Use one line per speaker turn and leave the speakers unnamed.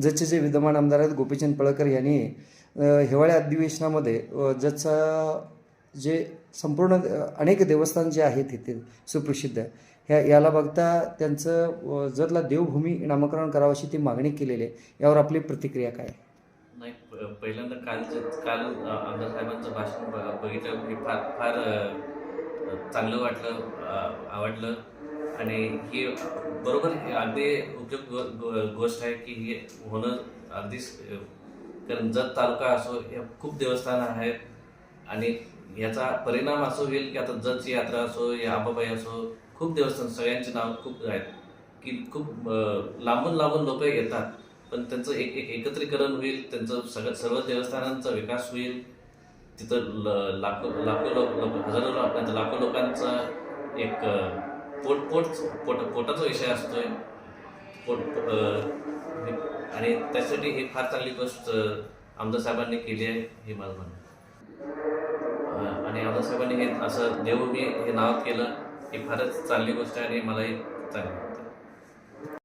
जतचे जे विद्यमान आमदार आहेत गोपीचंद पळकर यांनी हिवाळी अधिवेशनामध्ये जतचा जे संपूर्ण अनेक देवस्थान जे आहेत तिथे सुप्रसिद्ध याला बघता त्यांचं जतला देवभूमी नामकरण करावं अशी ती मागणी केलेली आहे. यावर आपली प्रतिक्रिया काय?
नाही, पहिल्यांदा काल आमदार साहेबांचं भाषण बघितलं, हे फार फार चांगलं वाटलं, आवडलं. आणि ही बरोबर अगदी उपयुक्त गोष्ट आहे की हे होणं अगदीच, कारण जत तालुका असो, हे खूप देवस्थान आहेत आणि याचा परिणाम असं होईल की आता जतची यात्रा असो या अंबाबाई असो, खूप देवस्थान, सगळ्यांची नाव खूप आहेत की खूप लांबून लांबून लोक येतात, पण त्यांचं एक एकत्रीकरण होईल, त्यांचं सर्व देवस्थानांचा विकास होईल. तिथं लाखो लाखो लोक हजारो लोकांचा, लाखो लोकांचा एक पोटाचा विषय असतोय. आणि त्यासाठी ही फार चांगली गोष्ट आमदार साहेबांनी केली आहे, हे मला म्हणणं. आणि आमदार साहेबांनी हे असं देवभूमी हे नाव केलं, ही फारच चांगली गोष्ट आहे आणि मलाही चांगली वाटते.